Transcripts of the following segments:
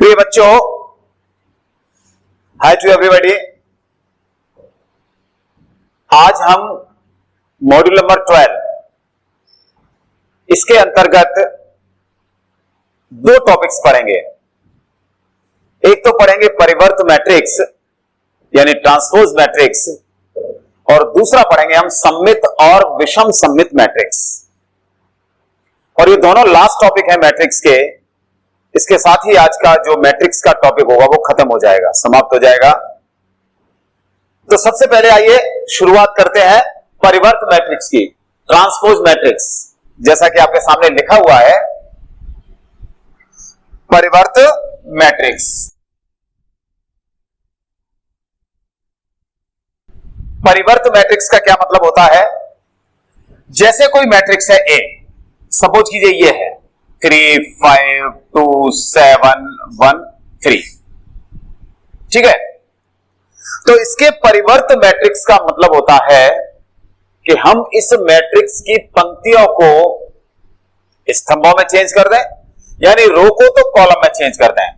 प्रिय बच्चों, हाय to everybody. आज हम मॉड्यूल नंबर 12 इसके अंतर्गत दो टॉपिक्स पढ़ेंगे। एक तो पढ़ेंगे परिवर्त मैट्रिक्स यानी ट्रांसपोज मैट्रिक्स, और दूसरा पढ़ेंगे हम सममित और विषम सममित मैट्रिक्स। और ये दोनों लास्ट टॉपिक है मैट्रिक्स के। इसके साथ ही आज का जो मैट्रिक्स का टॉपिक होगा वो खत्म हो जाएगा, समाप्त हो जाएगा। तो सबसे पहले आइए शुरुआत करते हैं परिवर्त मैट्रिक्स की, ट्रांसपोज मैट्रिक्स। जैसा कि आपके सामने लिखा हुआ है परिवर्त मैट्रिक्स। परिवर्त मैट्रिक्स का क्या मतलब होता है? जैसे कोई मैट्रिक्स है ए, सपोज कीजिए ये है 3 5 2 7 1 3, ठीक है। तो इसके परिवर्त मैट्रिक्स का मतलब होता है कि हम इस मैट्रिक्स की पंक्तियों को स्तंभों में चेंज कर दें, यानी रो को तो कॉलम में चेंज कर दें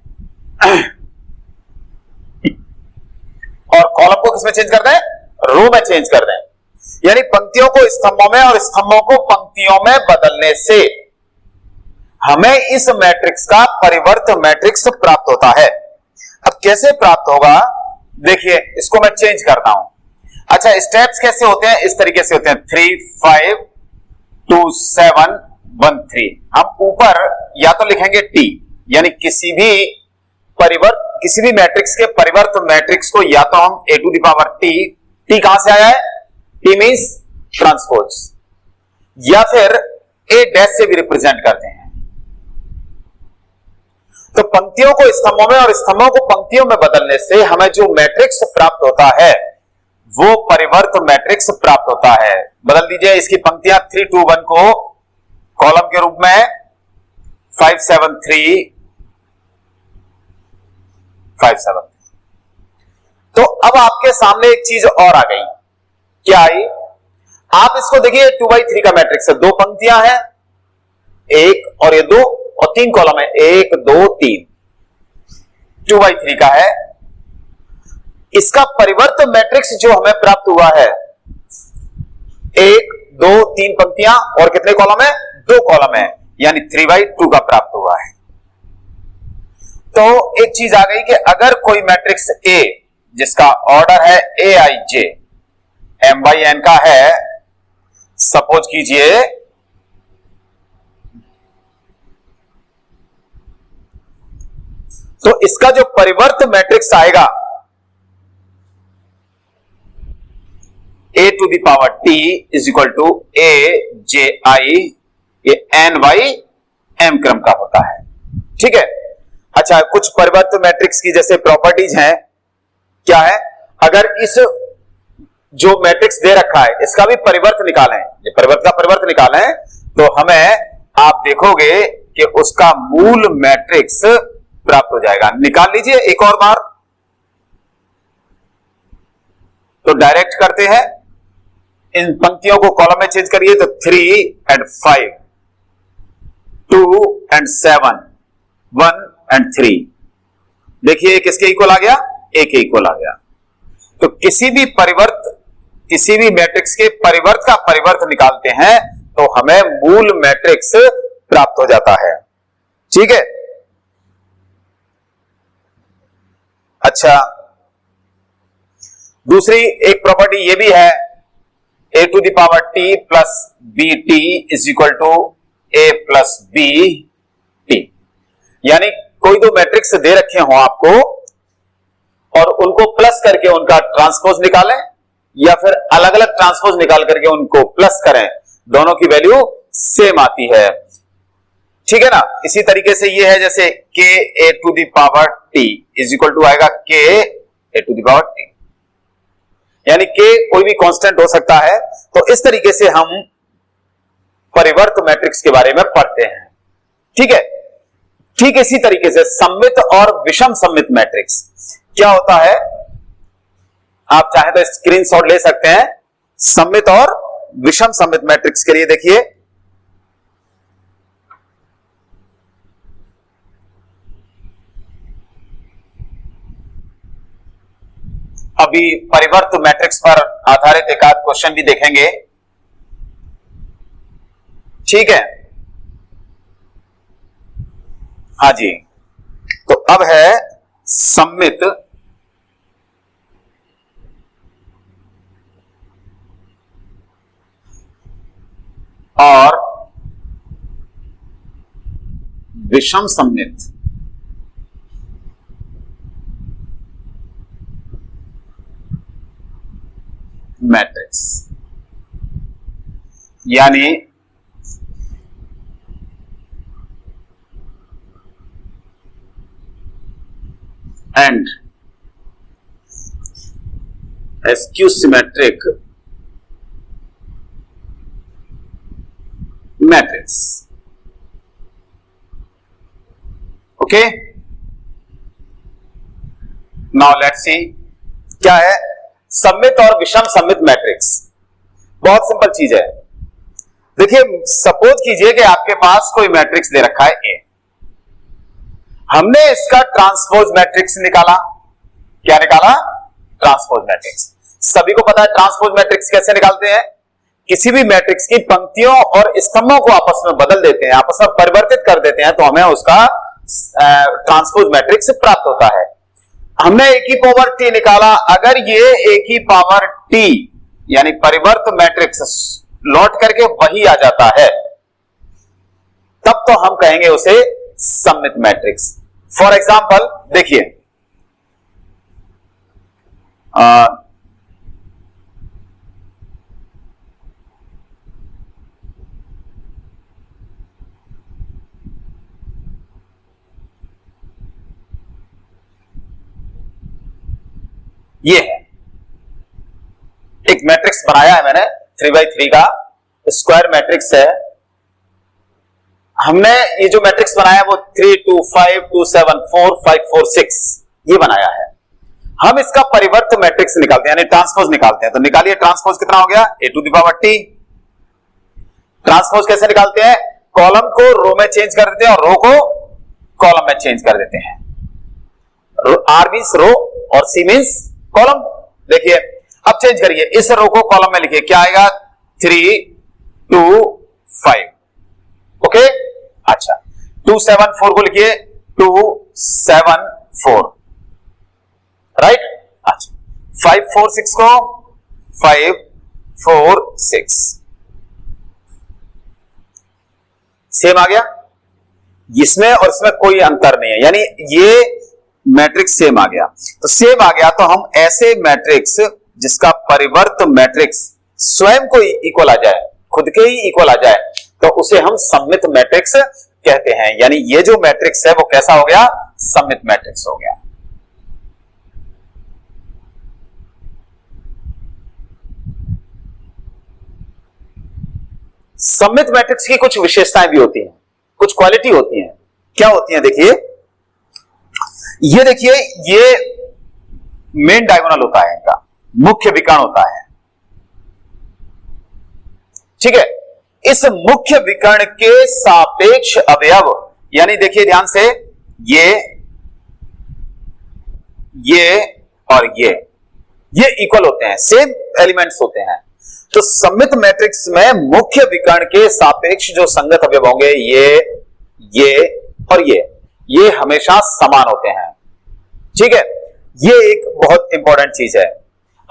और कॉलम को किसमें चेंज कर दें? रो में चेंज कर दें। यानी पंक्तियों को स्तंभों में और स्तंभों को पंक्तियों में बदलने से हमें इस मैट्रिक्स का परिवर्त मैट्रिक्स प्राप्त होता है। अब कैसे प्राप्त होगा? देखिए, इसको मैं चेंज करता हूं। अच्छा, स्टेप्स कैसे होते हैं? इस तरीके से होते हैं 3 5 2 7 1 3। हम ऊपर या तो लिखेंगे टी, यानी किसी भी मैट्रिक्स के परिवर्त मैट्रिक्स को या तो हम a to the power T कहां से आया है? टी मींस ट्रांसपोज, या फिर a डैश से भी रिप्रेजेंट करते हैं। तो पंक्तियों को स्तंभों में और स्तंभों को पंक्तियों में बदलने से हमें जो मैट्रिक्स प्राप्त होता है वो परिवर्त मैट्रिक्स प्राप्त होता है। बदल दीजिए इसकी पंक्तियां 3 2 1 को कॉलम के रूप में 5 7 3 5 7। तो अब आपके सामने एक चीज और आ गई। क्या आई? आप इसको देखिए 2/3 का मैट्रिक्स है, दो पंक्तियां हैं, एक और ये दो और 3 कॉलम है, 1 2 3, 2/3 का है। इसका परिवर्त मैट्रिक्स जो हमें प्राप्त हुआ है 1 2 3 पंक्तियां और कितने कॉलम है? 2 कॉलम है, यानी 3/2 का प्राप्त हुआ है। तो एक चीज आ गई कि अगर कोई मैट्रिक्स ए जिसका ऑर्डर है aij m/n का है, सपोज कीजिए तो इसका जो परिवर्त मैट्रिक्स आएगा a to the power t is equal to aj ये n/m क्रम का होता है, ठीक है। अच्छा, कुछ परिवर्त मैट्रिक्स की जैसे प्रॉपर्टीज हैं। क्या है? अगर इस जो मैट्रिक्स दे रखा है इसका भी परिवर्त निकालें, ये परिवर्त का परिवर्त निकालें, तो हमें आप देखोगे कि उसका मूल मैट्रिक्स प्राप्त हो जाएगा। निकाल लीजिए एक और बार। तो डायरेक्ट करते हैं, इन पंक्तियों को कॉलम में चेंज करिए तो 3 and 5 2 and 7 1 and 3। देखिए किसके इक्वल आ गया? ए के इक्वल आ गया। तो किसी भी मैट्रिक्स के परिवर्त का परिवर्त निकालते हैं तो हमें मूल मैट्रिक्स प्राप्त हो जाता है, ठीक है। अच्छा, दूसरी एक प्रॉपर्टी ये भी है a to the power t plus B T is equal to a plus B T. यानी कोई दो मैट्रिक्स दे रखे हो आपको और उनको प्लस करके उनका ट्रांसपोज निकालें या फिर अलग अलग ट्रांसपोज निकाल करके उनको प्लस करें, दोनों की वैल्यू सेम आती है, ठीक है ना। इसी तरीके से ये है जैसे k a to the power t is equal to आएगा k a to the power t, यानी k कोई भी कांस्टेंट हो सकता है। तो इस तरीके से हम परिवर्त मैट्रिक्स के बारे में पढ़ते हैं, ठीक है। ठीक इसी तरीके से सममित और विषम सममित मैट्रिक्स क्या होता है, आप चाहे तो स्क्रीनशॉट ले सकते हैं। सममित और विषम सममित मैट्रिक्स के लिए देखिए, अभी परिवर्त मैट्रिक्स पर आधारित एक आध क्वेश्चन भी देखेंगे। ठीक है, हाँ जी। तो अब है सममित और विषम सममित मैट्रिक्स, यानी and askew symmetric matrix. Okay, now let's see क्या है सममित और विषम सममित मैट्रिक्स। बहुत सिंपल चीज है। देखिए, सपोज कीजिए कि आपके पास कोई मैट्रिक्स दे रखा है ए, हमने इसका ट्रांसपोज मैट्रिक्स निकाला। क्या निकाला? Transpose matrix. सभी को पता है ट्रांसपोज मैट्रिक्स कैसे निकालते हैं। किसी भी मैट्रिक्स की पंक्तियों और स्तंभों को आपस में बदल देते हैं, आपस में परिवर्तित कर देते हैं, तो हमें उसका ट्रांसपोज मैट्रिक्स प्राप्त होता है। हमने ए की पावर टी निकाला। अगर ये ए की पावर टी यानी परिवर्त मैट्रिक्स लौट करके वही आ जाता है, तब तो हम कहेंगे उसे सममित मैट्रिक्स। फॉर एग्जाम्पल देखिए, ये है एक मैट्रिक्स बनाया है मैंने 3x3 का स्क्वायर मैट्रिक्स है। हमने ये जो मैट्रिक्स बनाया है वो 3 2 5 2 7 4 5 4 6 ये बनाया है। हम इसका परिवर्त मैट्रिक्स निकालते हैं यानी ट्रांसपोज निकालते हैं। तो निकालिए ट्रांसपोज कितना हो गया? a to the power t। Transpose कैसे निकालते हैं? कॉलम को रो में चेंज कर देते हैं और रो को कॉलम में चेंज कर देते हैं। r मींस रो और c मींस कॉलम। देखिए, अब चेंज करिए, इस रो को कॉलम में लिखिए। क्या आएगा? 3 2 5। ओके, अच्छा 2 7 4 को लिखिए 2 7 4, राइट। अच्छा 5 4 6 को 5 4 6 सेम आ गया। इसमें और इसमें कोई अंतर नहीं है, यानी ये मैट्रिक्स सेम आ गया। तो सेम आ गया तो हम ऐसे मैट्रिक्स जिसका परिवर्त मैट्रिक्स स्वयं को इक्वल आ जाए, खुद के ही इक्वल आ जाए, तो उसे हम सममित मैट्रिक्स कहते हैं। यानी ये जो मैट्रिक्स है वो कैसा हो गया? सममित मैट्रिक्स हो गया। सममित मैट्रिक्स की कुछ विशेषताएं भी होती हैं, कुछ क्वालिटी होती हैं। क्या होती हैं? देखिए, ये देखिए, ये मेन डायगोनल होता है, इनका मुख्य विकर्ण होता है। ठीक है, इस मुख्य विकर्ण के सापेक्ष अवयव यानी देखिए ध्यान से, ये और ये इक्वल होते हैं, सेम एलिमेंट्स होते हैं। तो सममित मैट्रिक्स में मुख्य विकर्ण के सापेक्ष जो संगत अवयव होंगे ये और ये हमेशा समान होते हैं। ठीक है, ये एक बहुत इंपॉर्टेंट चीज है।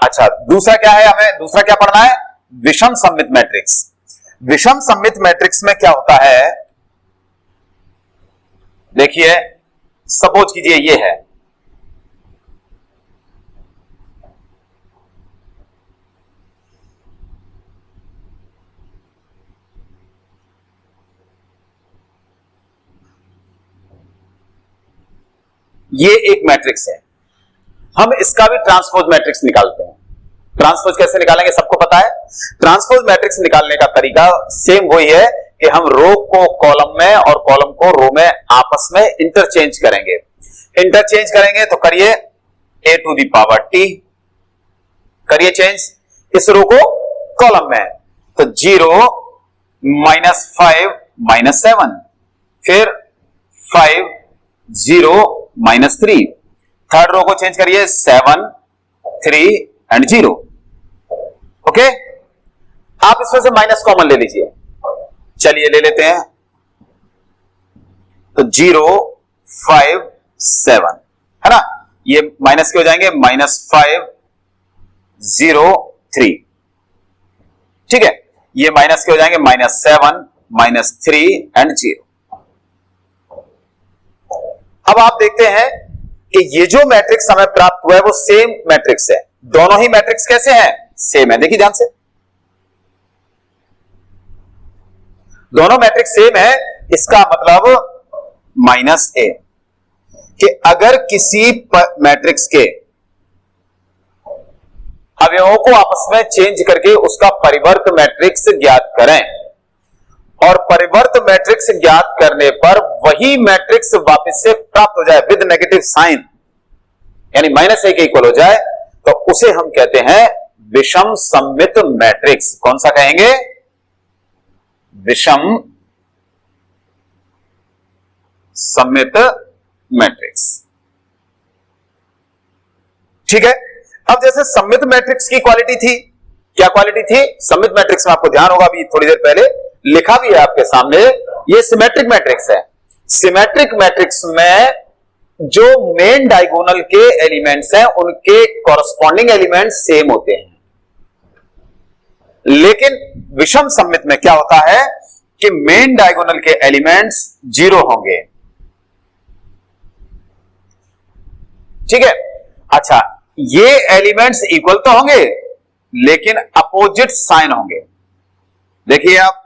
अच्छा, दूसरा क्या है? हमें दूसरा क्या पढ़ना है? विषम सममित मैट्रिक्स। विषम सममित मैट्रिक्स में क्या होता है? देखिए, सपोज कीजिए ये है, ये एक मैट्रिक्स है। हम इसका भी ट्रांसपोज मैट्रिक्स निकालते हैं। ट्रांसपोज कैसे निकालेंगे? सबको पता है। ट्रांसपोज मैट्रिक्स निकालने का तरीका सेम वही है कि हम रो को कॉलम में और कॉलम को रो में आपस में इंटरचेंज करेंगे। इंटरचेंज करेंगे तो करिए a to the power t, करिए चेंज इस रो को कॉलम में, तो 0 -5 -7, फिर 5 0 -3। थर्ड रो को चेंज करिए 7 3 एंड 0। ओके, आप इसमें से माइनस कॉमन ले लीजिए। चलिए ले लेते हैं, तो 0 5 7 है ना, ये माइनस के हो जाएंगे, -5 0 3। ठीक है, ये माइनस के हो जाएंगे, -7 -3 एंड 0। अब आप देखते हैं कि ये जो मैट्रिक्स हमें प्राप्त हुआ है वो सेम मैट्रिक्स है। दोनों ही मैट्रिक्स कैसे हैं? सेम है। देखिए ध्यान से, दोनों मैट्रिक्स सेम है। इसका मतलब -a कि अगर किसी मैट्रिक्स के अवयवों को आपस में चेंज करके उसका परिवर्त मैट्रिक्स ज्ञात करें और परिवर्त मैट्रिक्स ज्ञात करने पर वही मैट्रिक्स वापस से प्राप्त हो जाए विद नेगेटिव साइन, यानी -a के इक्वल हो जाए, तो उसे हम कहते हैं विषम सममित मैट्रिक्स। कौन सा कहेंगे? विषम सममित मैट्रिक्स। ठीक है, अब जैसे सममित मैट्रिक्स की क्वालिटी थी, क्या क्वालिटी थी सममित मैट्रिक्स में? आपको ध्यान होगा, अभी थोड़ी देर पहले लिखा भी है आपके सामने, ये सिमेट्रिक मैट्रिक्स है। सिमेट्रिक मैट्रिक्स में जो मेन डायगोनल के एलिमेंट्स हैं उनके कॉरस्पॉन्डिंग एलिमेंट्स सेम होते हैं, लेकिन विषम सममित में क्या होता है कि मेन डायगोनल के एलिमेंट्स 0 होंगे। ठीक है, अच्छा, ये एलिमेंट्स इक्वल तो होंगे लेकिन अपोजिट साइन होंगे। देखिए आप,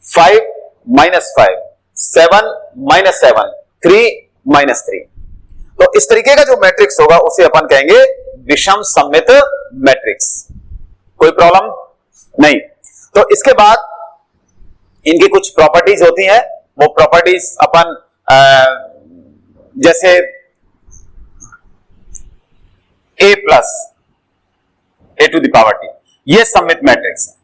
5 -5, 7 -7, 3 -3, तो इस तरीके का जो मैट्रिक्स होगा उसे अपन कहेंगे विषम सममित मैट्रिक्स। कोई प्रॉब्लम नहीं। तो इसके बाद इनकी कुछ प्रॉपर्टीज होती हैं, वो प्रॉपर्टीज अपन जैसे a प्लस a⁴ ये सममित मैट्रिक्स है।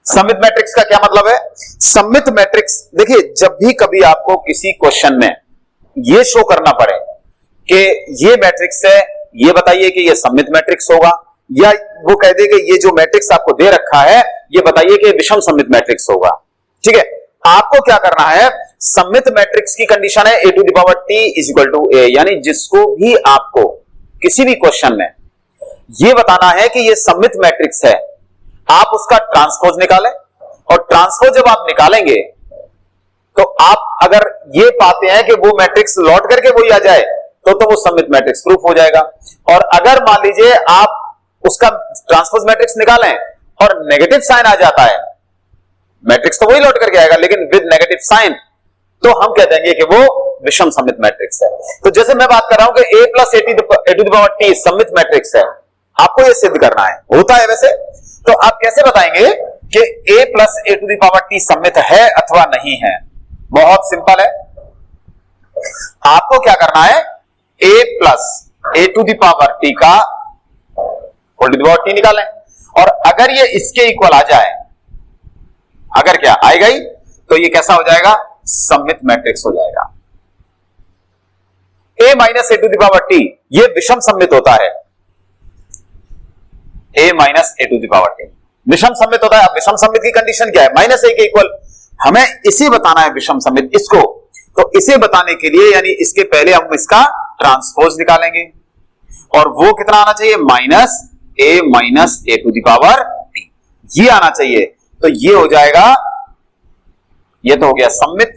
सममित मैट्रिक्स का क्या मतलब है? सममित मैट्रिक्स, देखिए जब भी कभी आपको किसी क्वेश्चन में यह शो करना पड़े कि ये मैट्रिक्स है, ये बताइए कि ये सममित मैट्रिक्स होगा, या वो कह दे कि ये जो मैट्रिक्स आपको दे रखा है ये बताइए कि विषम सममित मैट्रिक्स होगा। ठीक है, आपको क्या करना है? सममित मैट्रिक्स की कंडीशन है a⁴ = a, यानी जिसको भी आपको किसी भी क्वेश्चन में यह बताना है कि यह सममित मैट्रिक्स है, आप उसका ट्रांसपोज निकालें, और ट्रांसपोज जब आप निकालेंगे तो आप अगर ये पाते हैं कि वो मैट्रिक्स लौट करके वही आ जाए तो वो सममित मैट्रिक्स प्रूफ हो जाएगा। और अगर मान लीजिए आप उसका ट्रांसपोज मैट्रिक्स निकालें और नेगेटिव साइन आ जाता है, मैट्रिक्स तो वही लौट करके आएगा लेकिन विद नेगेटिव साइन, तो हम कह देंगे कि वो विषम सममित मैट्रिक्स है। तो जैसे मैं बात कर रहा हूं कि a + a⁴ सममित मैट्रिक्स है, आपको यह सिद्ध करना है, होता है वैसे, तो आप कैसे बताएंगे कि a + a⁴ सममित है अथवा नहीं है? बहुत सिंपल है, आपको क्या करना है? a + a⁴ का होल⁴ निकालें, और अगर ये इसके इक्वल आ जाए, अगर क्या आएगा ही, तो ये कैसा हो जाएगा? सममित मैट्रिक्स हो जाएगा। a - a⁴ ये विषम सममित होता है, a - a⁴ विषम सममित होता है। अब विषम सममित की कंडीशन क्या है? -a के इक्वल। हमें इसे बताना है विषम सममित, इसको, तो इसे बताने के लिए यानी इसके पहले हम इसका ट्रांसपोज निकालेंगे, और वो कितना आना चाहिए? -a - a⁴ ये आना चाहिए। तो ये हो जाएगा, ये तो हो गया सममित,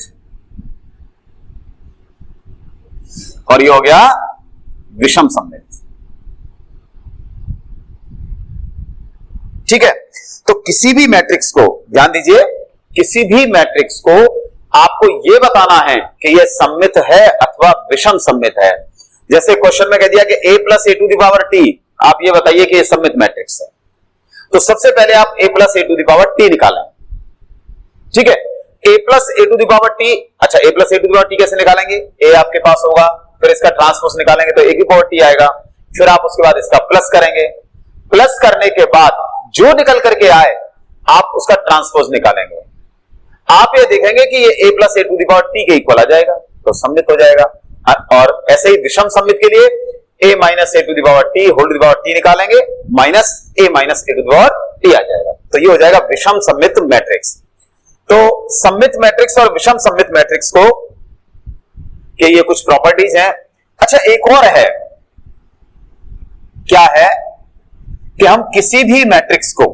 और ये हो गया विषम सममित। ठीक है, तो किसी भी मैट्रिक्स को, ध्यान दीजिए, किसी भी मैट्रिक्स को आपको यह बताना है कि यह सममित है अथवा विषम सममित है। जैसे क्वेश्चन में कह दिया कि a + a⁴, आप ये बताइए कि यह सममित मैट्रिक्स है, तो सबसे पहले आप a + a⁴ निकालें। ठीक है, a + a⁴, अच्छा a + a⁴ कैसे निकालेंगे? a आपके पास होगा, फिर इसका ट्रांसपोज निकालेंगे तो a⁴ आएगा, फिर आप उसके बाद इसका प्लस करेंगे, प्लस करने के बाद जो निकल करके आए आप उसका ट्रांसपोज निकालेंगे, आप ये देखेंगे कि ये a + a⁴ के इक्वल आ जाएगा, तो सममित हो जाएगा। और ऐसे ही विषम सममित के लिए a minus A to the power T whole to the power T निकालेंगे, minus A minus A to the power T आ जाएगा। तो ये हो जाएगा विषम सममित मैट्रिक्स। तो सममित मैट्रिक्स और विषम सममित मैट्रिक्स को के ये कुछ प्रॉपर्टीज हैं। अच्छा, एक और है, क्या है कि हम किसी भी मैट्रिक्स को,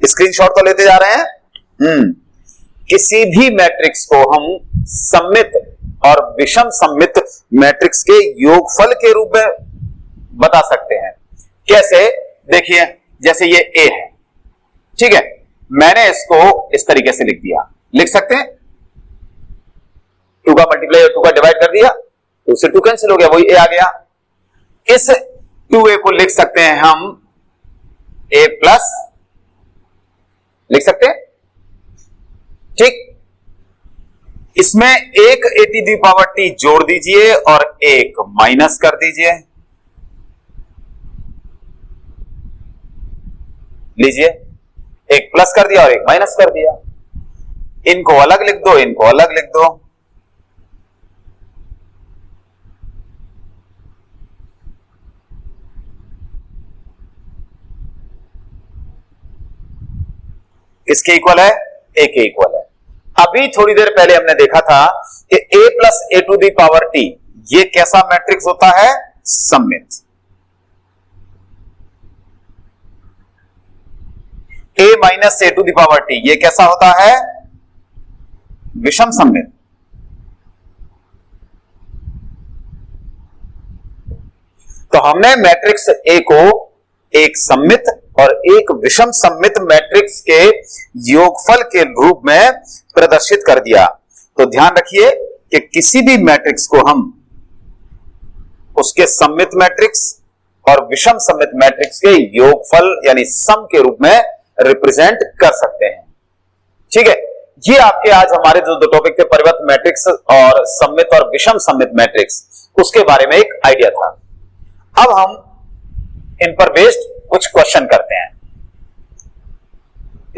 स्क्रीनशॉट तो लेते जा रहे हैं, किसी भी मैट्रिक्स को हम सममित और विषम सममित मैट्रिक्स के योगफल के रूप में बता सकते हैं। कैसे? देखिए, जैसे ये A है, ठीक है, मैंने इसको इस तरीके से लिख दिया, लिख सकते हैं 2 का मल्टीप्लाई और 2 का डिवाइड कर दिया, 2 से 2 कैंसिल हो गया, वही A आ गया। इस 2A को लिख सकते हैं हम A प्लस, लिख सकते हैं, ठीक। इसमें एक ए टू दी पावर टी जोड़ दीजिए और एक माइनस कर दीजिए, लीजिए, एक प्लस कर दिया और एक माइनस कर दिया। इनको अलग लिख दो, इनको अलग लिख दो। किसके इक्वल है? ए के इक्वल है। अभी थोड़ी देर पहले हमने देखा था कि a plus A to the power T ये कैसा मैट्रिक्स होता है? सममित। a minus A to the power T ये कैसा होता है? विषम सममित। तो हमने मैट्रिक्स A को एक सममित और एक विषम सममित मैट्रिक्स के योगफल के रूप में प्रदर्शित कर दिया। तो ध्यान रखिए कि किसी भी मैट्रिक्स को हम उसके सममित मैट्रिक्स और विषम सममित मैट्रिक्स के योगफल यानी सम के रूप में रिप्रेजेंट कर सकते हैं, ठीक है। ये आपके आज हमारे जो दो टॉपिक थे, परिवर्त मैट्रिक्स और सममित और विषम सममित मैट्रिक्स, उसके बारे में एक आइडिया था। अब हम इन पर बेस्ड कुछ क्वेश्चन करते हैं।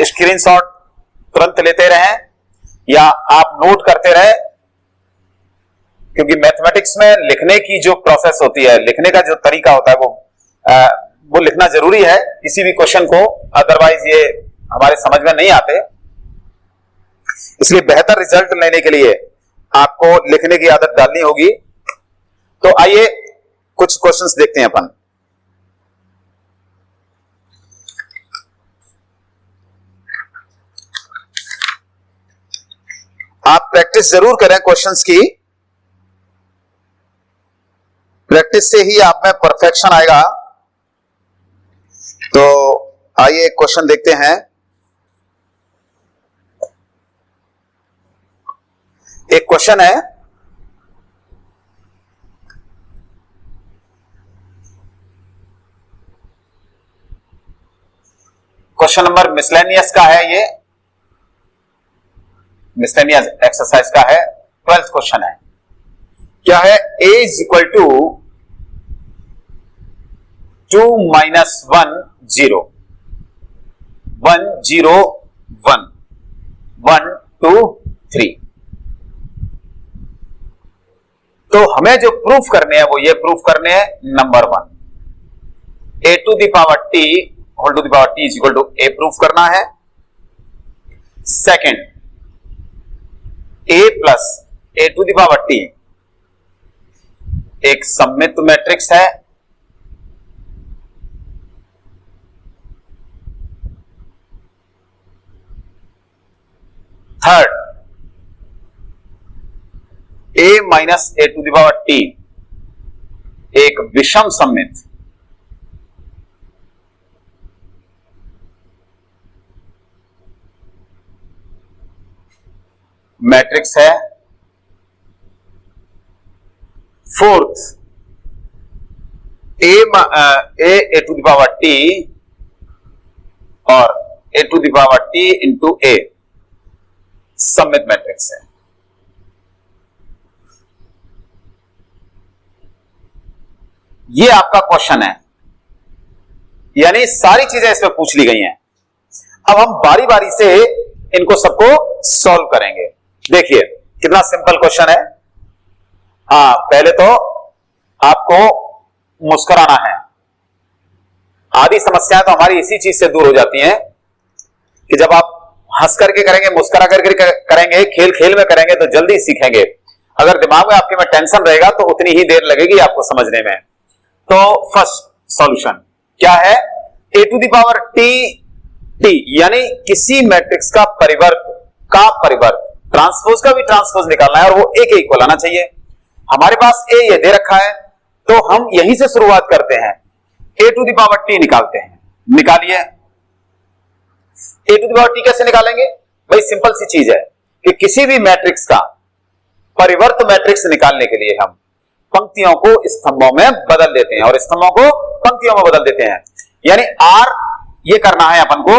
स्क्रीनशॉट तुरंत लेते रहें या आप नोट करते रहे, क्योंकि मैथमेटिक्स में लिखने की जो प्रोसेस होती है, लिखने का जो तरीका होता है, वो लिखना जरूरी है किसी भी क्वेश्चन को, अदरवाइज ये हमारे समझ में नहीं आते। इसलिए बेहतर रिजल्ट लेने के लिए आपको लिखने की आदत डालनी होगी। तो आइए कुछ क्वेश्चंस देखते हैं अपन। आप प्रैक्टिस जरूर करें क्वेश्चंस की, प्रैक्टिस से ही आप में परफेक्शन आएगा। तो आइए एक क्वेश्चन देखते हैं। एक क्वेश्चन है, क्वेश्चन नंबर मिसलेनियस का है, ये मिसलेनियस एक्सरसाइज का है, 12th क्वेश्चन है। क्या है? a is equal to 2 minus 1 0 1 0 1 1 2 3। तो हमें जो प्रूफ करने हैं वो ये प्रूफ करने हैं, number 1 a to the power t whole to the power t is equal to a proof करना है। Second, a plus A to the power t एक सममित मैट्रिक्स है। Third, a minus A to the power t एक विषम सममित matrix है। Fourth, A to the power T और A to the power T into A सममित matrix है। ये आपका क्वेश्चन है, यानी सारी चीजें इसमें पूछ ली गई हैं। अब हम बारी बारी से इनको सबको सॉल्व करेंगे। देखिए, कितना सिंपल क्वेश्चन है। हाँ, पहले तो आपको मुस्कुराना है। आधी समस्याएं तो हमारी इसी चीज से दूर हो जाती हैं कि जब आप हंस करके करेंगे, मुस्कुरा करके करेंगे, खेल खेल में करेंगे तो जल्दी सीखेंगे। अगर दिमाग में आपके में टेंशन रहेगा तो उतनी ही देर लगेगी आपको समझने में। तो फर्स्ट सॉल्यूशन क्या है, ए टू द पावर टी, यानी किसी मैट्रिक्स का परिवर्त ट्रांसपोज का भी ट्रांसपोज निकालना है और वो ए के इक्वल आना चाहिए। हमारे पास ए ये दे रखा है तो हम यहीं से शुरुआत करते हैं, A to the power T निकालते हैं। निकालिए। A to the power T कैसे निकालेंगे भाई, सिंपल सी चीज है कि किसी भी मैट्रिक्स का परिवर्त मैट्रिक्स निकालने के लिए हम पंक्तियों को स्तंभों में बदल देते हैं और स्तंभों को पंक्तियों में बदल देते हैं। यानी आर ये करना है अपन को,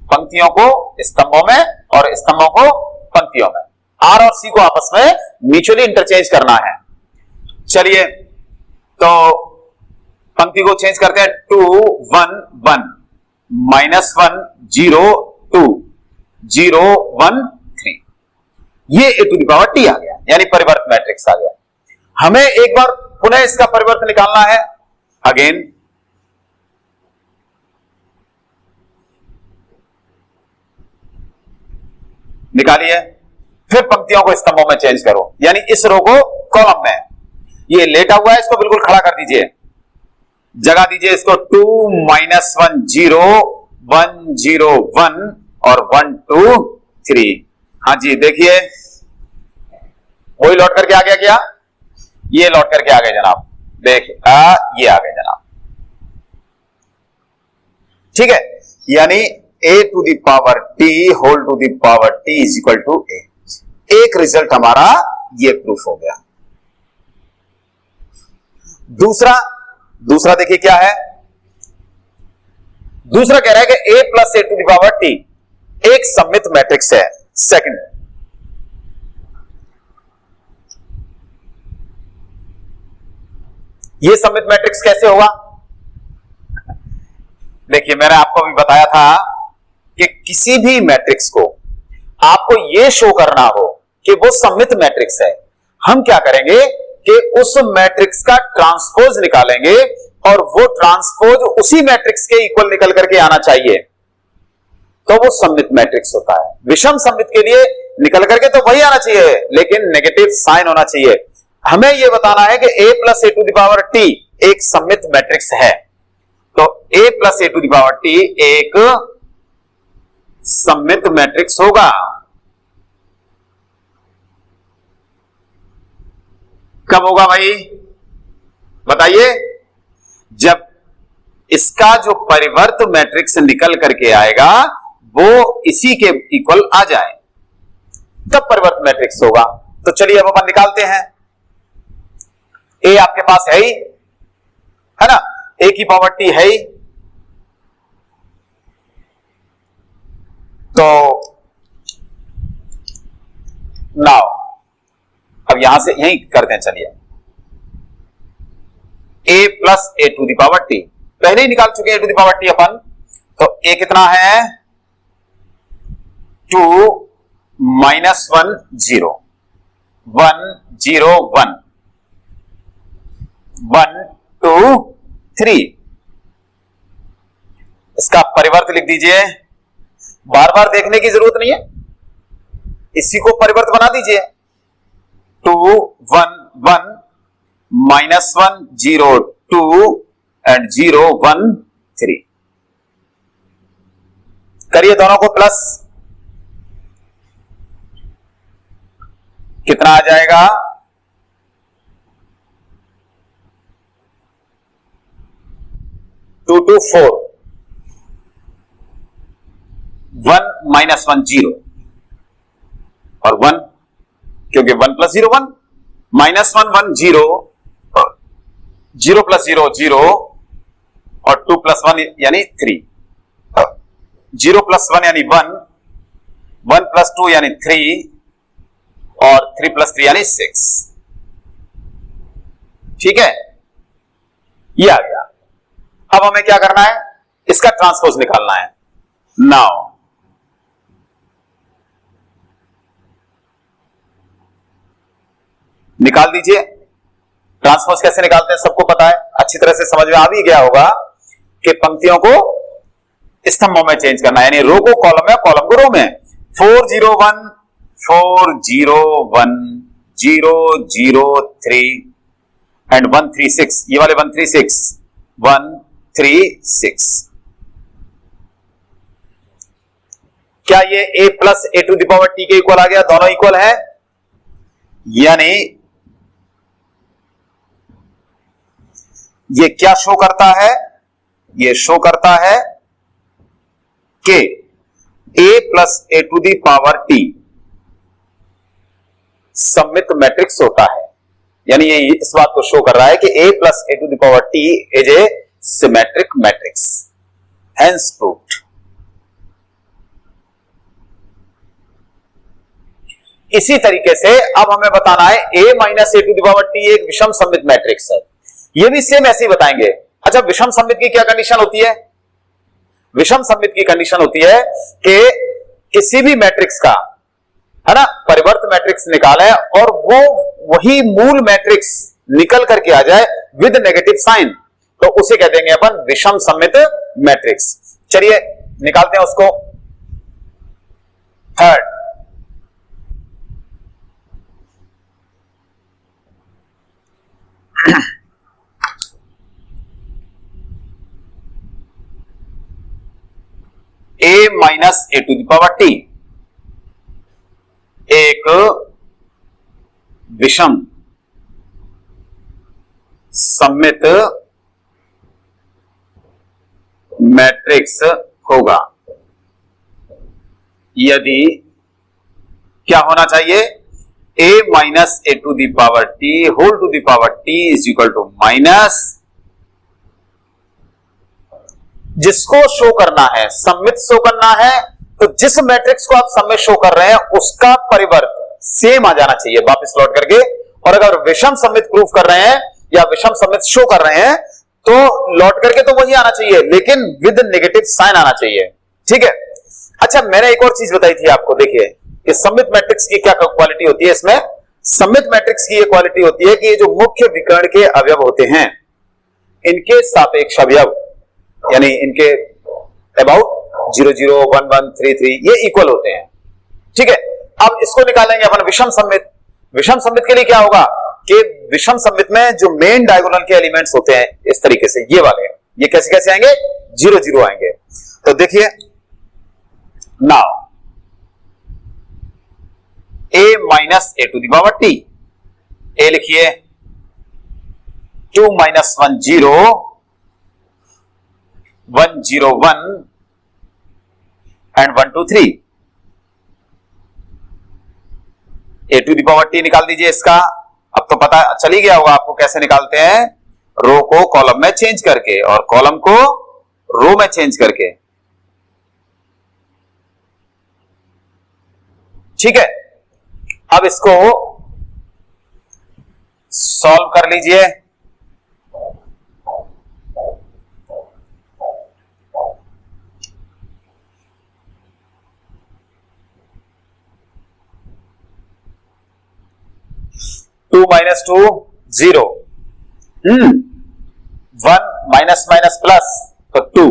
पंक्तियों को स्तंभों में और स्तंभों को पंक्तियों में। आर और सी को आपस में म्यूचुअली इंटरचेंज करना है। चलिए तो पंक्ति को चेंज करते हैं, 2 1 1 -1 0 2 0 1 3। ये ए टू द पावर टी आ गया, यानी परिवर्त मैट्रिक्स आ गया। हमें एक बार पुनः इसका परिवर्त निकालना है। अगेन निकालिए, फिर पंक्तियों को स्तंभों में चेंज करो, यानी इस रो को कॉलम में। ये लेटा हुआ है, इसको बिल्कुल खड़ा कर दीजिए, जगह दीजिए इसको। 2 -1 0 1 0 1 और 1 2 3। हाँ जी, देखिए वही लौट करके आ गया क्या, ये लौट करके आ गए जनाब। देखिए ये आ गए जनाब। ठीक है, यानी a to the power t whole to the power t is equal to a। एक रिजल्ट हमारा ये प्रूफ हो गया। दूसरा देखिए क्या है। दूसरा कह रहा है कि a plus A to the power t एक सममित मैट्रिक्स है। सेकंड, ये सममित मैट्रिक्स कैसे होगा? देखिए मैंने आपको अभी बताया था कि किसी भी मैट्रिक्स को आपको यह शो करना हो कि वो सममित मैट्रिक्स है, हम क्या करेंगे कि उस मैट्रिक्स का ट्रांसपोज निकालेंगे और वो ट्रांसपोज उसी मैट्रिक्स के इक्वल निकल करके आना चाहिए, तो वो सममित मैट्रिक्स होता है। विषम सममित के लिए निकल करके तो वही आना चाहिए, लेकिन नेगेटिव साइन होना चाहिए। हमें यह बताना है कि a plus A to the power t एक सममित मैट्रिक्स है, तो a plus A to the power t एक सममित मैट्रिक्स होगा। कब होगा भाई बताइए? जब इसका जो परिवर्त मैट्रिक्स निकल करके आएगा वो इसी के इक्वल आ जाए, तब परिवर्त मैट्रिक्स होगा। तो चलिए अब अपन निकालते हैं। ए आपके पास है ही, है ना, ए की पावर टी है ही, तो नाउ अब यहां से यही करते हैं। चलिए a plus A to the power T पहले ही निकाल चुके हैं, A to the power T अपन। तो a कितना है 2 -1 0 1 0 1 1 2 3। इसका परिवर्त लिख दीजिए, बार बार देखने की जरूरत नहीं है, इसी को परिवर्त बना दीजिए। 2 1 1 -1 0 2 एंड 0 1 3। करिए दोनों को प्लस, कितना आ जाएगा 2 2 4 1 -1 0 और 1, क्योंकि 1 + 0 1 -1 1 0 0 + 0 0 और 2 + 1 यानी 3, 0 + 1 यानी 1 1 + 2 यानी 3 और 3 + 3 यानी 6। ठीक है, ये आ गया। अब हमें क्या करना है, इसका ट्रांसपोज निकालना है। नाउ निकाल दीजिए। ट्रांसपोज कैसे निकालते हैं सबको पता है, अच्छी तरह से समझ में आ भी गया होगा कि पंक्तियों को स्तंभों में चेंज करना है, यानी रो को कॉलम में, कॉलम को रो में। 401 401 003 एंड 136, ये वाले 136 136। क्या ये a plus a to the power t के इक्वल आ गया? दोनों इक्वल है, यानी ये क्या शो करता है? ये शो करता है कि a plus a to the power t सममित मैट्रिक्स होता है, यानी ये इस बात को शो कर रहा है कि a plus a to the power t is A symmetric matrix, hence proved. इसी तरीके से अब हमें बताना है a minus a to the power t एक विषम सममित मैट्रिक्स है, ये भी सेम ऐसे ही बताएंगे। अच्छा, विषम सममित की क्या कंडीशन होती है? विषम सममित की कंडीशन होती है कि किसी भी मैट्रिक्स का, है ना, परिवर्त मैट्रिक्स निकाले और वो वही मूल मैट्रिक्स निकल करके आ जाए विद नेगेटिव साइन, तो उसे कह देंगे अपन विषम सममित मैट्रिक्स। चलिए निकालते हैं उसको। Third, a minus a to the power t एक विषम सममित मैट्रिक्स होगा यदि क्या होना चाहिए? a minus a to the power t whole to the power t is equal to minus, जिसको शो करना है, सममित शो करना है, तो जिस मैट्रिक्स को आप सममित शो कर रहे हैं उसका परिवर्त सेम आ जाना चाहिए वापस लौट करके। और अगर विषम सममित प्रूफ कर रहे हैं या विषम सममित शो कर रहे हैं तो लौट करके तो वही आना चाहिए, लेकिन विद नेगेटिव साइन आना चाहिए। ठीक है। अच्छा, मैंने एक और चीज बताई थी आपको, देखिए कि सममित मैट्रिक्स की क्या क्वालिटी होती है। इसमें सममित मैट्रिक्स की ये क्वालिटी होती है कि ये जो मुख्य विकर्ण के अवयव होते हैं इनके सापेक्ष अवयव, यानी इनके अबाउट 0 0 1 1 3 3 ये इक्वल होते हैं। ठीक है। अब इसको निकालेंगे अपन विषम सममित। विषम सममित के लिए क्या होगा कि विषम सममित में जो मेन डायगोनल के एलिमेंट्स होते हैं इस तरीके से, ये वाले, ये कैसे कैसे आएंगे? 0 0 आएंगे। तो देखिए now a minus a to the power t, a लिखिए 2 minus 1 0 1 0 1 and 1 2 3, a to the power t निकाल दीजिए इसका। अब तो पता चल ही गया होगा आपको कैसे निकालते हैं, रो को कॉलम में चेंज करके और कॉलम को रो में चेंज करके। ठीक है। अब इसको सॉल्व कर लीजिए। Two minus 2 0, 1 minus minus plus तो 2,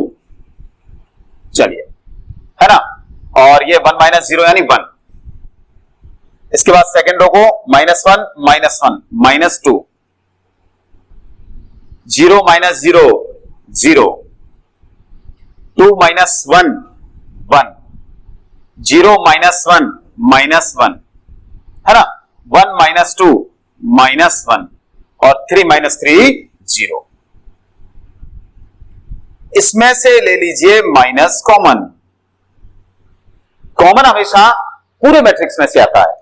चलिए, है ना। और ये 1 माइनस 0 यानी 1। इसके बाद सेकेंड रो को -1 -1 -2, 0 माइनस 0 0, 2 माइनस 1 1, 0 माइनस 1 -1, है ना, 1 माइनस 2 -1 और 3 माइनस 3 0। इसमें से ले लीजिए माइनस कॉमन। कॉमन हमेशा पूरे मैट्रिक्स में से आता है,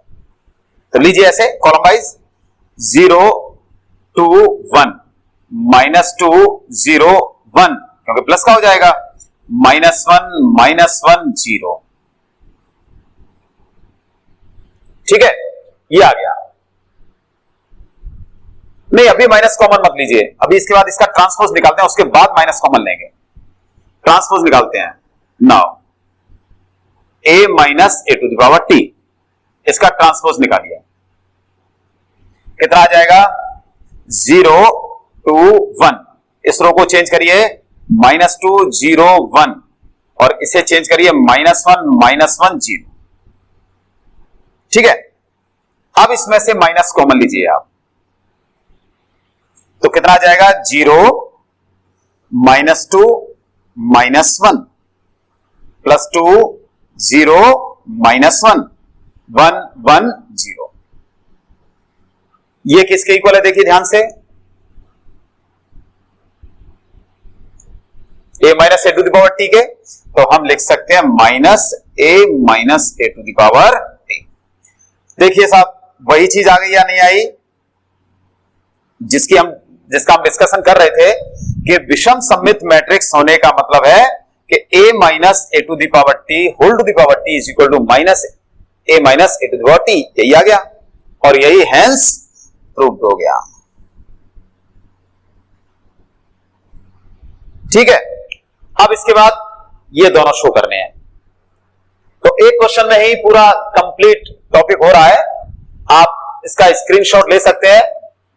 तो लीजिए ऐसे कॉलम वाइज 0 2 1 -2 0 1, क्योंकि प्लस का हो जाएगा, -1 -1 0। ठीक है, ये आ गया। नहीं, अभी माइनस कॉमन मत लीजिए, अभी इसके बाद इसका ट्रांसपोज निकालते हैं, उसके बाद माइनस कॉमन लेंगे। ट्रांसपोज निकालते हैं। Now a minus a to the power t, इसका ट्रांसपोज निकालिए। कितना आ जाएगा 0 2 1। इस रो को चेंज करिए -2 0 1 और इसे चेंज करिए -1 -1 0। ठीक है, अब इसमें से माइनस कॉमन लीजिए आप, तो कितना आ जाएगा 0 -2 -1 +2 0 -1 1 1 0। ये किसके इक्वल है देखिए ध्यान से, a minus A to the power T के, तो हम लिख सकते हैं -a to the power T. देखिए साहब वही चीज आ गई या नहीं आई जिसका हम डिस्कशन कर रहे थे कि विषम सममित मैट्रिक्स होने का मतलब है कि a minus A to the power T whole to the power T is equal to -a minus A to the power T. यही आ गया और यही हेंस प्रूव्ड हो गया। ठीक है, अब इसके बाद ये दोनों शो करने हैं, तो एक क्वेश्चन में ही पूरा कंप्लीट टॉपिक हो रहा है। आप इसका स्क्रीनशॉट ले सकते हैं,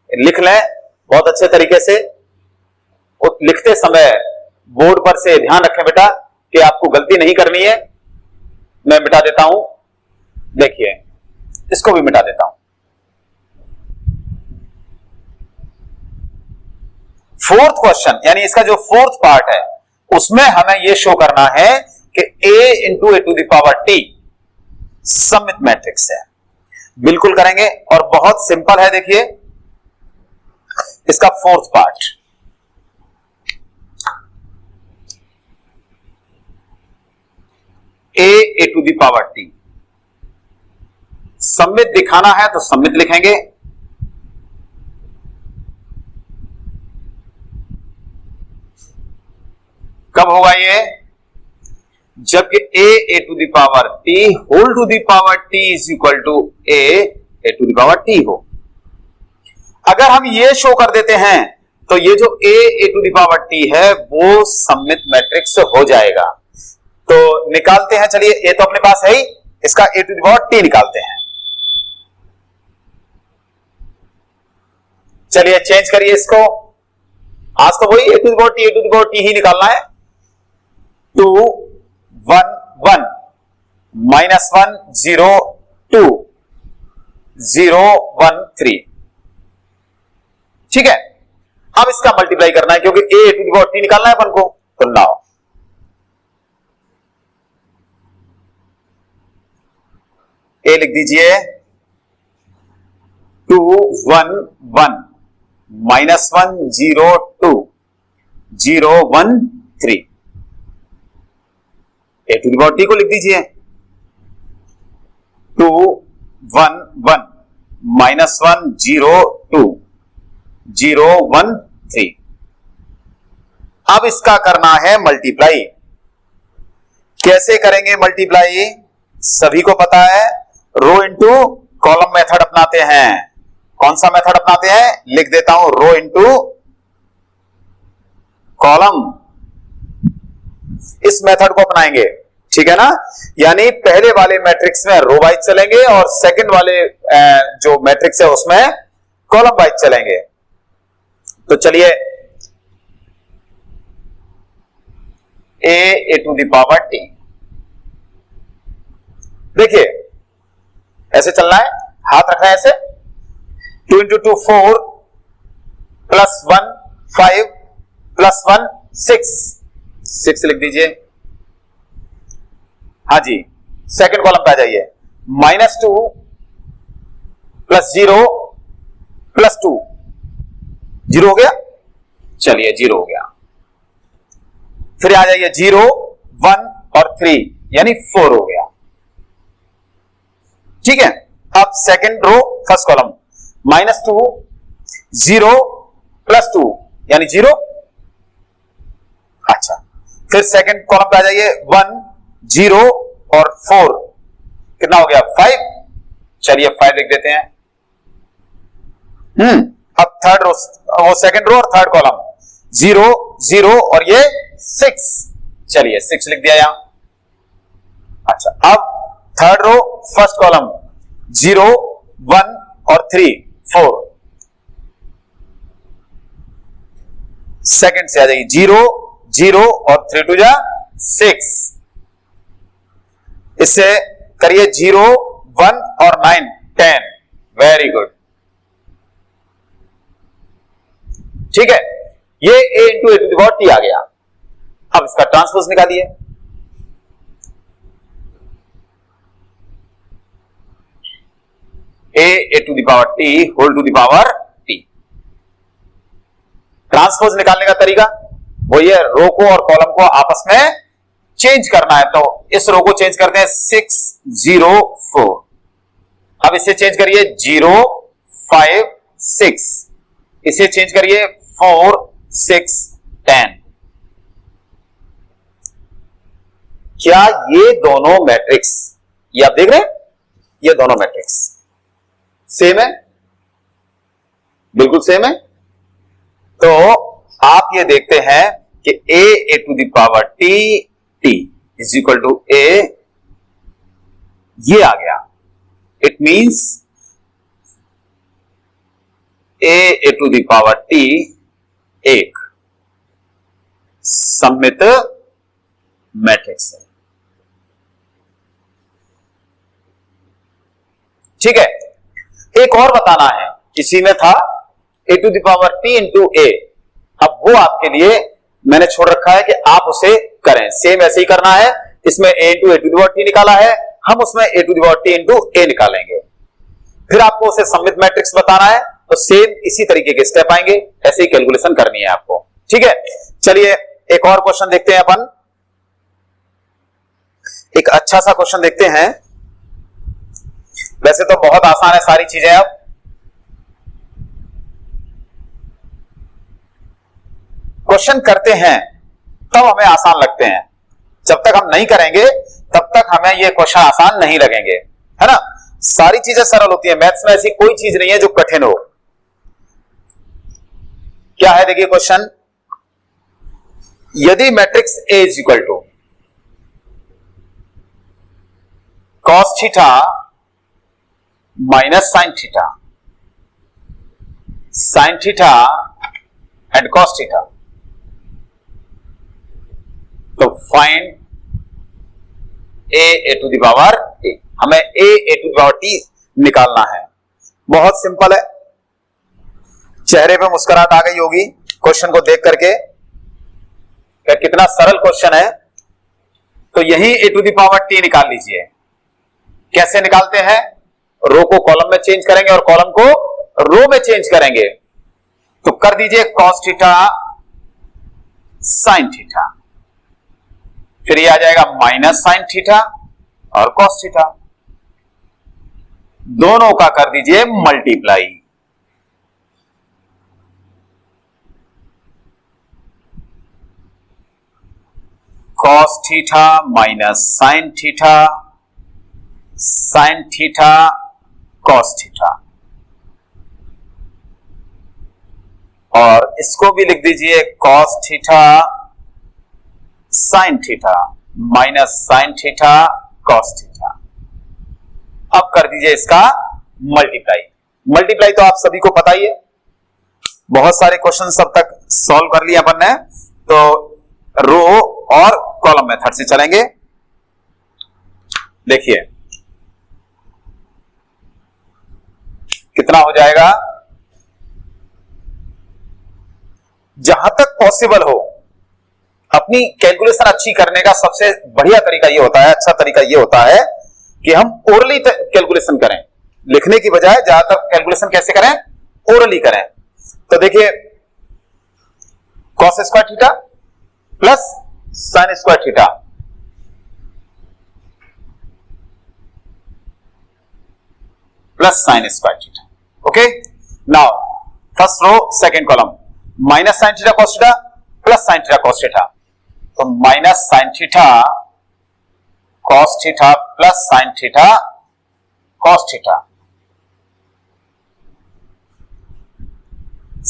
लिख लें बहुत अच्छे तरीके से। लिखते समय बोर्ड पर से ध्यान रखें बेटा कि आपको गलती नहीं करनी है। मैं मिटा देता हूं, देखिए इसको भी मिटा देता हूं। फोर्थ क्वेश्चन यानी इसका जो फोर्थ पार्ट है उसमें हमें यह शो करना है कि a into A to the power T सममित मैट्रिक्स है। बिल्कुल करेंगे और बहुत सिंपल है। देखिए इसका fourth part, A to the power T सममित दिखाना है तो सममित लिखेंगे। कब होगा ये, जबकि A to the power T whole to the power T is equal to A to the power T हो। अगर हम ये शो कर देते हैं तो ये जो ए टू द पावर टी है वो सममित मैट्रिक्स हो जाएगा। तो निकालते हैं, चलिए ये तो अपने पास है ही, इसका ए टू द पावर टी निकालते हैं। चलिए चेंज करिए इसको, आज तो वही ए टू द पावर टी ही निकालना है। 2 1 1 -1 0 2 0 1 3। ठीक है, अब इसका मल्टीप्लाई करना है क्योंकि ए टू द पावर टी निकालना है अपन को। तो नाउ ए लिख दीजिए 2 1 1 -1 0 2 0 1 3। A to the power T को लिख दीजिए 2 1 1 -1 0 2 0 1 3। अब इसका करना है मल्टीप्लाई। कैसे करेंगे मल्टीप्लाई, सभी को पता है, रो इंटू कॉलम मेथड अपनाते हैं। कौन सा मेथड अपनाते हैं, लिख देता हूं, रो इंटू कॉलम, इस मेथड को अपनाएंगे। ठीक है ना, यानी पहले वाले मैट्रिक्स में रो वाइज चलेंगे और सेकंड वाले जो मैट्रिक्स है उसमें कॉलम वाइज चलेंगे। तो चलिए ए टू द पावर टी, देखिए ऐसे चलना है, हाथ रखना है ऐसे। 2 इंटू 2 4 +1 5 +1 6 लिख दीजिए। हाँ जी, सेकंड कॉलम पे आ जाइए, -2 +0 +2 0 हो गया। चलिए 0 हो गया। फिर आ जाइए 0 1 और 3 यानी 4 हो गया। ठीक है, अब सेकंड रो फर्स्ट कॉलम -2 0 +2 यानी 0। अच्छा, फिर सेकंड कॉलम पे आ जाइए 1 0 और 4 कितना हो गया 5। चलिए 5 लिख देते हैं। अब थर्ड रो, वो सेकंड रो और थर्ड कॉलम 0 0 और ये 6। चलिए 6 लिख दिया यहां। अच्छा, अब थर्ड रो फर्स्ट कॉलम 0 1 और 3 4 सेकंड से आ जाएगी, 0 0 और 3 2 जा 6। इससे करिए 0 1 और 9 10। वेरी गुड, ठीक है। ये a into A to the power T आ गया। अब इसका ट्रांसपोज निकालिए। A to the power T whole to the power T. Transpose निकालने का तरीका वो ये, रो को और कॉलम को आपस में चेंज करना है। तो इस रो को चेंज करते हैं 6 0 4। अब इसे चेंज करिए 0 5 6। इसे चेंज करिए 4 6 10। क्या ये दोनों मैट्रिक्स, ये आप देख रहे हैं, ये दोनों मैट्रिक्स सेम है? बिल्कुल सेम है। तो आप ये देखते हैं कि A to the power T T is equal to A, ये आ गया। It means A to the power T एक सममित मैट्रिक्स है। ठीक है, एक और बताना है, इसी में था A to the power T into A. अब वो आपके लिए मैंने छोड़ रखा है कि आप उसे करें, सेम ऐसे ही करना है। इसमें A into A to the power T निकाला है, हम उसमें A to the power T into A निकालेंगे। फिर आपको उसे सममित मैट्रिक्स बताना है, तो सेम इसी तरीके के स्टेप आएंगे, ऐसे ही कैलकुलेशन करनी है आपको। ठीक है, चलिए एक और क्वेश्चन देखते हैं अपन। एक अच्छा सा क्वेश्चन देखते हैं। वैसे तो बहुत आसान है सारी चीजें, अब क्वेश्चन करते हैं तब हमें आसान लगते हैं। जब तक हम नहीं करेंगे तब तक हमें ये क्वेश्चन आसान नहीं लगेंगे, है ना। सारी चीजें सरल होती है, मैथ्स में ऐसी कोई चीज नहीं है जो कठिन हो। क्या है, देखिए क्वेश्चन, यदि matrix A is equal to cos theta minus sine theta, sine theta and cos theta, तो find A to the power T. हमें A to the power T निकालना है। बहुत सिंपल है, चेहरे पे मुस्कुराहट आ गई होगी क्वेश्चन को देख करके, कितना सरल क्वेश्चन है। तो यही ए टू द पावर टी निकाल लीजिए। कैसे निकालते हैं, रो को कॉलम में चेंज करेंगे और कॉलम को रो में चेंज करेंगे। तो कर दीजिए कॉस थीटा साइन थीटा, फिर ये आ जाएगा माइनस साइन थीटा और कॉस थीटा, दोनों का कर दीजिए multiply. Cos theta minus sine theta, sine theta cos theta, और इसको भी लिख दीजिए cos theta sine theta minus sine theta cos theta. अब कर दीजिए इसका मल्टीप्लाई। मल्टीप्लाई तो आप सभी को पता ही है, बहुत सारे क्वेश्चन सब तक सॉल्व कर लिया अपन ने। तो रो और कॉलम मेथड से चलेंगे। देखिए कितना हो जाएगा, जहां तक पॉसिबल हो अपनी कैलकुलेशन अच्छी करने का सबसे बढ़िया तरीका यह होता है, अच्छा तरीका यह होता है कि हम ओरली कैलकुलेशन करें, लिखने की बजाय ज्यादातर कैलकुलेशन कैसे करें, ओरली करें। तो देखिए cos square theta plus sine square theta, plus sine square theta. Okay, now first row second column, minus sine theta cos theta plus sine theta cos theta, तो minus sine theta cos theta plus sine theta cos theta.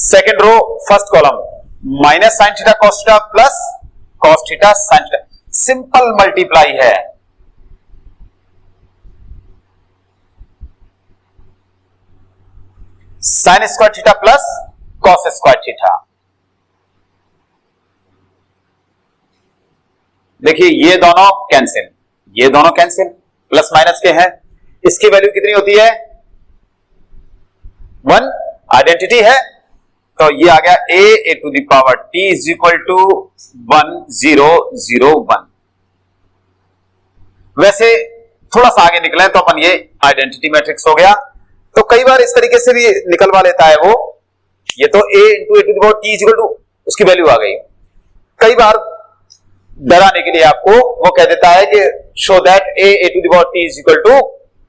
Second row first column, minus sine theta cos theta plus cos theta sine theta, simple multiply है। Sine square theta plus cos square theta, देखिए ये दोनों cancel, ये दोनों cancel, plus minus के हैं, इसकी value कितनी होती है 1, आइडेंटिटी है, तो ये आ गया a to the power t is equal to 1 0 0 1। वैसे थोड़ा सा आगे निकले तो अपन ये आइडेंटिटी मैट्रिक्स हो गया। तो कई बार इस तरीके से भी निकलवा लेता है वो, ये तो a to the power t is equal to उसकी वैल्यू आ गई। कई बार डराने के लिए आपको वो कह देता है कि show that a to the power t is equal to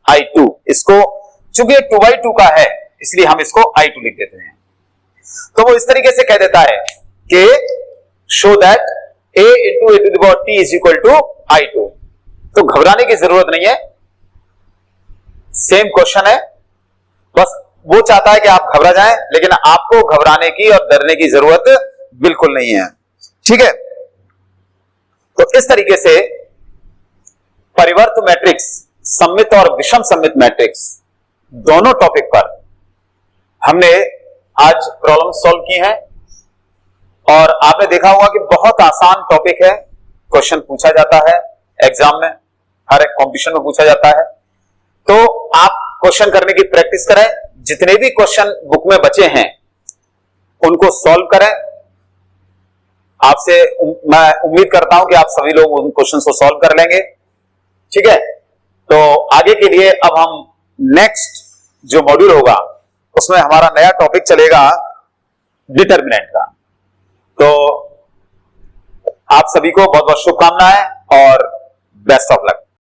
i2। इसको चूंकि 2/2 का है इसलिए हम इसको i2 लिख देते हैं। तो वो इस तरीके से कह देता है कि show that a to the power t is equal to i2। तो घबराने की जरूरत नहीं है, सेम क्वेश्चन है, बस वो चाहता है कि आप घबरा जाएं, लेकिन आपको घबराने की और डरने की जरूरत बिल्कुल नहीं है। ठीक है, तो इस तरीके से परिवर्त मैट्रिक्स, सममित और विषम सममित मैट्रिक्स दोनों टॉपिक पर हमने आज प्रॉब्लम सॉल्व की हैं और आपने देखा होगा कि बहुत आसान टॉपिक है, क्वेश्चन पूछा जाता है एग्जाम में, हर एक कॉम्पिटिशन में पूछा जाता है। तो आप क्वेश्चन करने की प्रैक्टिस करें, जितने भी क्वेश्चन बुक में बचे हैं उनको सॉल्व करें। आपसे मैं उम्मीद करता हूं कि आप सभी लोग उन क्वेश्चन को सॉल्व कर लेंगे। ठीक है, तो आगे के लिए अब हम नेक्स्ट जो मॉड्यूल होगा उसमें हमारा नया टॉपिक चलेगा डिटर्मिनेंट का। तो आप सभी को बहुत बहुत शुभकामनाएं और बेस्ट ऑफ लक।